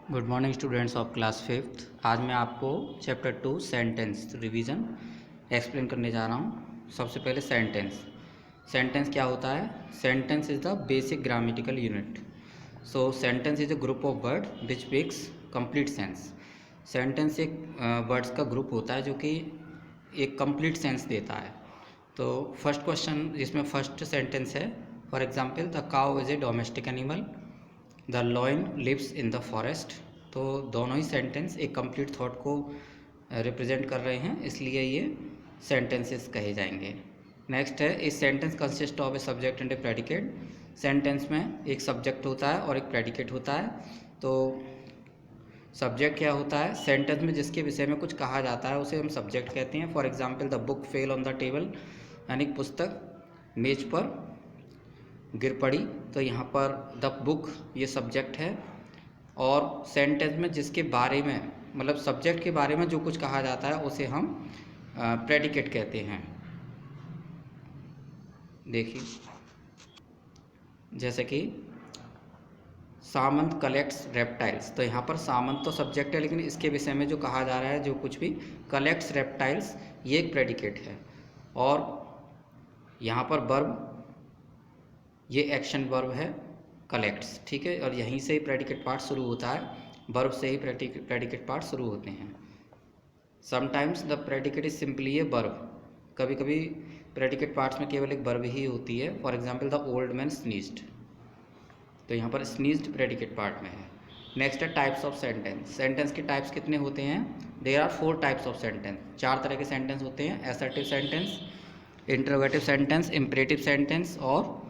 Good morning students of class fifth. आज मैं आपको चैप्टर 2 सेंटेंस रिवीजन एक्सप्लेन करने जा रहा हूँ। सबसे पहले सेंटेंस क्या होता है? Sentence is the basic grammatical unit. So sentence is a group of word which makes complete sense. Sentence एक वर्ड्स का ग्रुप होता है जो कि एक कंप्लीट सेंस देता है। तो फर्स्ट क्वेश्चन जिसमें फर्स्ट सेंटेंस है, for example the cow is a domestic animal, the lion lives in the forest. तो दोनों ही सेंटेंस एक कंप्लीट थॉट को रिप्रेजेंट कर रहे हैं, इसलिए ये सेंटेंसेस कहे जाएंगे। नेक्स्ट है, इस sentence consist of a subject and A predicate. Sentence में एक सब्जेक्ट होता है और एक प्रेडिकेट होता है। तो सब्जेक्ट क्या होता है? सेंटेंस में जिसके विषय में कुछ कहा जाता है उसे हम सब्जेक्ट कहते हैं। For example the book fell on the table, यानी पुस्तक मेज पर गिर पड़ी। तो यहाँ पर द बुक ये सब्जेक्ट है, और सेंटेंस में जिसके बारे में मतलब सब्जेक्ट के बारे में जो कुछ कहा जाता है उसे हम प्रेडिकेट कहते हैं। देखिए, जैसे कि सामंत कलेक्ट्स रेप्टाइल्स। तो यहाँ पर सामंत तो सब्जेक्ट है, लेकिन इसके विषय में जो कहा जा रहा है, जो कुछ भी कलेक्ट्स रेप्टाइल्स, ये एक प्रेडिकेट है। और यहाँ पर वर्ब, ये एक्शन वर्ब है कलेक्ट्स, ठीक है। और यहीं से ही प्रेडिकेट पार्ट शुरू होता है, वर्ब से ही प्रेडिकेट पार्ट शुरू होते हैं। Sometimes the predicate is simply a verb. कभी कभी प्रेडिकेट पार्ट्स में केवल एक वर्ब ही होती है। For example the old man sneezed, तो यहाँ पर स्नीज्ड प्रेडिकेट पार्ट में है। नेक्स्ट है टाइप्स ऑफ सेंटेंस। सेंटेंस के टाइप्स कितने होते हैं? There are 4 types of sentence. 4 तरह के सेंटेंस होते हैं: assertive sentence, interrogative sentence, imperative sentence और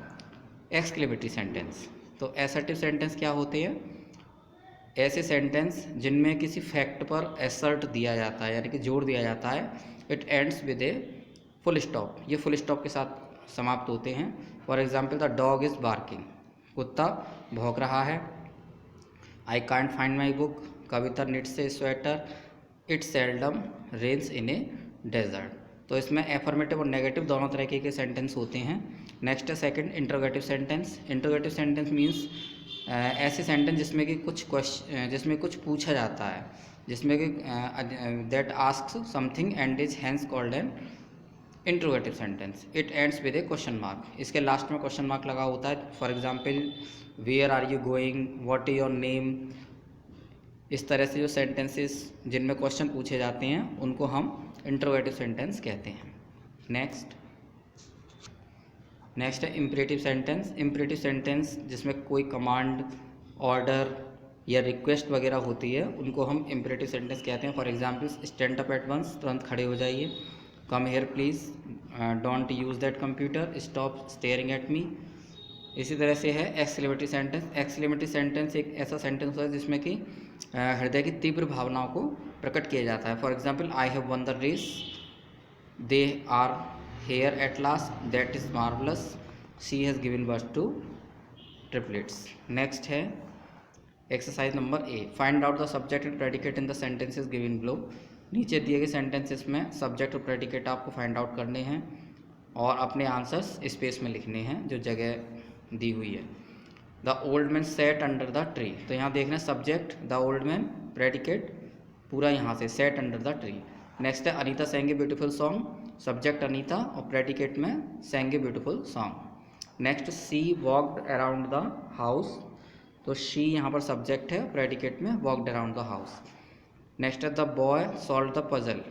एक्सक्लेमेटरी सेंटेंस। तो असर्टिव सेंटेंस क्या होते हैं? ऐसे सेंटेंस जिनमें किसी फैक्ट पर एसर्ट दिया जाता है, यानी कि जोर दिया जाता है। It ends with a full stop, ये फुल स्टॉप के साथ समाप्त होते हैं। For example the dog is barking, कुत्ता भौंक रहा है। I can't find my book, Kavita knits a sweater, it seldom rains in a desert. तो इसमें एफर्मेटिव और नेगेटिव दोनों तरह के सेंटेंस होते हैं। नेक्स्ट है second, interrogative sentence. Interrogative sentence means ऐसे सेंटेंस जिसमें कि जिसमें कुछ पूछा जाता है, जिसमें कि that asks something and is hence called an interrogative sentence. It ends with a question mark, इसके लास्ट में क्वेश्चन मार्क लगा होता है। For example where are you going, what is your name. इस तरह से जो सेंटेंसेस जिनमें क्वेश्चन पूछे जाते हैं उनको हम इंटरोगेटिव सेंटेंस कहते हैं। नेक्स्ट है इम्परेटिव सेंटेंस। इम्परेटिव सेंटेंस जिसमें कोई कमांड, ऑर्डर या रिक्वेस्ट वगैरह होती है, उनको हम इम्परेटिव सेंटेंस कहते हैं। For example stand up at once, तुरंत खड़े हो जाइए। Come here please, don't use that computer, stop staring at me. इसी तरह से है एक्सक्लेमेटरी सेंटेंस। एक्सक्लेमेटरी सेंटेंस एक ऐसा सेंटेंस होता है जिसमें कि हृदय की तीव्र भावनाओं को प्रकट किया जाता है। For example I have won the race, they are here at last, that is marvellous, she has given birth to triplets. Next है exercise number A, find out the subject and predicate in the sentences given below. नीचे दिए गए sentences में subject और predicate आपको find out करने हैं और अपने आंसर्स स्पेस में लिखने हैं जो जगह दी हुई है। The old man sat under the tree, तो यहाँ देखना subject the old man, predicate पूरा यहाँ से sat under the tree. Next है Anita sang a beautiful song, subject Anita और प्रेडिकेट में sang a beautiful song. Next she walked around the house, तो शी यहाँ पर सब्जेक्ट है, प्रेडिकेट में walked around the house. Next है the boy solve the puzzle,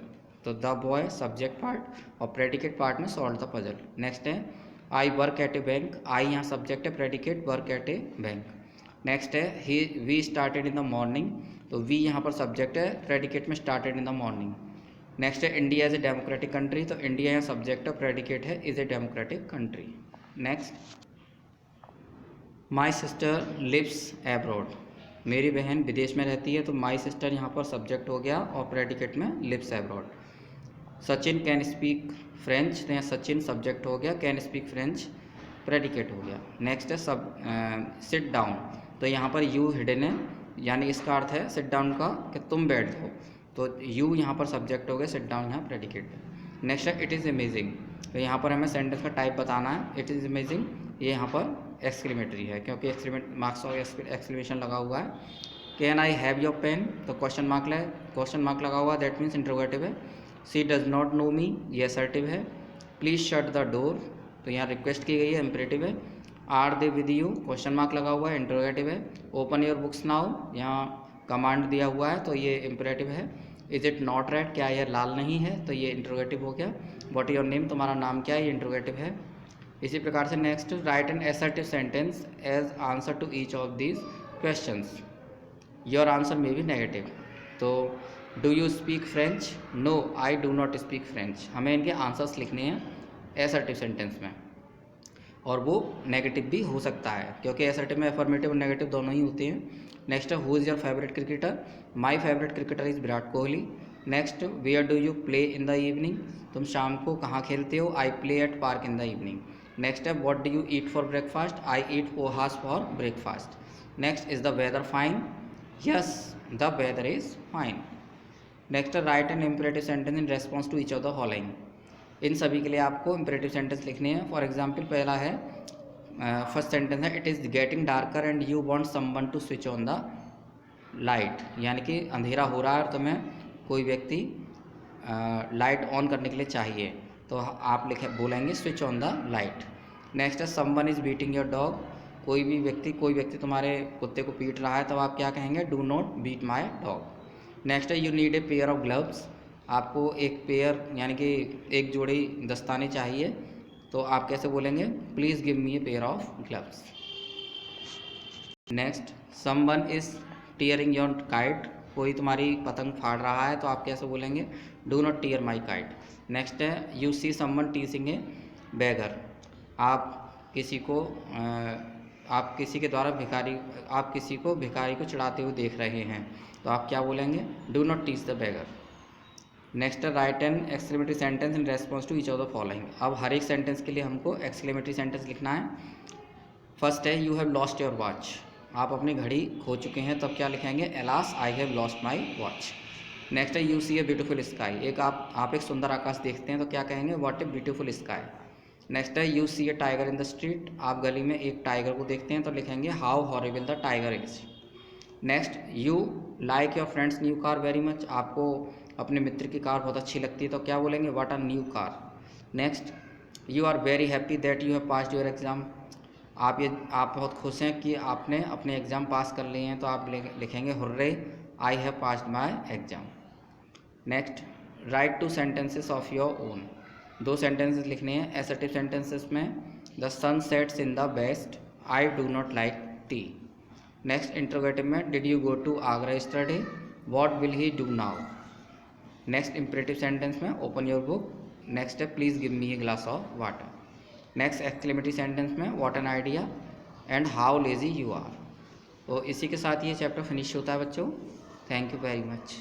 तो द बॉय सब्जेक्ट पार्ट और प्रेडिकेट पार्ट में सॉल्व द पजल। नेक्स्ट है I work at a bank, I यहाँ सब्जेक्ट है, predicate work at a bank. Next है ही we started in the morning, तो we यहाँ पर सब्जेक्ट है, प्रेडिकेट में started in the morning. Next है India is a democratic country, तो इंडिया यहाँ सब्जेक्ट है, प्रेडिकेट है is a democratic country. Next my sister lives abroad, मेरी बहन विदेश में रहती है, तो माई सिस्टर यहाँ पर सब्जेक्ट हो गया और प्रेडिकेट में lives abroad. Sachin can speak French, तो यहाँ सचिन सब्जेक्ट हो गया, कैन स्पीक फ्रेंच प्रेडिकेट हो गया। नेक्स्ट है सिट डाउन, तो यहाँ पर यू हिडन है, यानी इसका अर्थ है सिट डाउन का कि तुम बैठ जाओ, तो यू यहाँ पर सब्जेक्ट हो गया, सिट डाउन यहाँ प्रेडिकेट है। नेक्स्ट है इट इज़ अमेजिंग, तो यहाँ पर हमें सेंटेंस का टाइप बताना है। इट इज़ अमेजिंग ये यहाँ पर एक्सक्लेमेटरी है, क्योंकि एक्सक्लेमेट मार्क्स और एक्सक्लेमेशन लगा हुआ है। Can I have your pen, तो क्वेश्चन मार्क लगा हुआ, दैट मीन्स इंट्रोगेटिव है। She does not know me, ये असर्टिव है। प्लीज़ शट द डोर, तो यहाँ रिक्वेस्ट की गई है, इम्परेटिव है। Are they with you, question mark लगा हुआ है, इंट्रोगेटिव है। ओपन योर बुक्स नाउ, यहाँ कमांड दिया हुआ है तो ये इम्परेटिव है। इज इट नॉट रेड, क्या यह लाल नहीं है, तो ये इंट्रोगेटिव हो गया। व्हाट योर नेम, तुम्हारा नाम क्या है, ये इंट्रोगेटिव है। इसी प्रकार से next, write an assertive sentence as answer to each of these questions. Your answer may be negative, तो do you speak French, no I do not speak French. हमें इनके आंसर्स लिखने हैं असर्टिव सेंटेंस में, और वो नेगेटिव भी हो सकता है क्योंकि असर्टिव में अफर्मेटिव और नेगेटिव दोनों ही होते हैं। नेक्स्ट है, who is your favourite cricketer, my favourite cricketer is Virat Kohli. Next, where do you play in the evening, तुम शाम को कहाँ खेलते हो, I play at park in the evening. Next है, what do you eat for breakfast, I eat pohas for breakfast. Next, is the weather fine, yes the weather is fine. Next, write an imperative sentence in response to each of the following. इन सभी के लिए आपको imperative sentence लिखने हैं। For example, पहला है, first sentence है, it is getting darker and you want someone to switch on the light, यानी कि अंधेरा हो रहा है और तुम्हें कोई व्यक्ति लाइट ऑन करने के लिए चाहिए, तो आप बोलेंगे switch on the light. Next है, someone is beating your dog, कोई व्यक्ति तुम्हारे कुत्ते को पीट रहा है, तब आप क्या कहेंगे, do not beat my dog. Next है, you need a pair of gloves, आपको एक पेयर यानी कि एक जोड़ी दस्ताने चाहिए, तो आप कैसे बोलेंगे, please give me A pair of gloves. Next, someone is tearing your kite, कोई तुम्हारी पतंग फाड़ रहा है, तो आप कैसे बोलेंगे, do not tier my kite. Next है, यू सी समवन टीजिंग ए बेगर, आप किसी को भिखारी को चिढ़ाते हुए देख रहे हैं, तो आप क्या बोलेंगे, do not tease the beggar. Next, write an exclamatory sentence in response to each of the following. अब हर एक सेंटेंस के लिए हमको एक्सक्लेमेटरी सेंटेंस लिखना है। फर्स्ट है, you have lost your watch, आप अपनी घड़ी खो चुके हैं, तब क्या लिखेंगे, alas I have lost my watch. Next है, you see a beautiful sky, आप एक सुंदर आकाश देखते हैं, तो क्या कहेंगे, what a beautiful sky. Next है, you see a tiger in the street, आप गली में एक टाइगर को देखते हैं, तो लिखेंगे, how horrible the tiger is. Next, you like your friends new car very much, आपको अपने मित्र की कार बहुत अच्छी लगती है, तो क्या बोलेंगे, what a new car. Next, you are very happy that you have passed your exam, आप बहुत खुश हैं कि आपने अपने एग्ज़ाम पास कर लिए हैं, तो आप लिखेंगे, hurray I have passed my exam. Next, write two sentences of your own, 2 sentences लिखने हैं असर्टिव सेंटेंसेस में। The sun sets in the west, I do not like tea. Next, interrogative में, did you go to Agra yesterday, what will he do now. Next, imperative sentence में, open your book. Next है, please give me a glass of water. Next, exclamatory sentence में, what an idea and how lazy you are. तो इसी के साथ ये chapter finish होता है बच्चों। Thank you very much.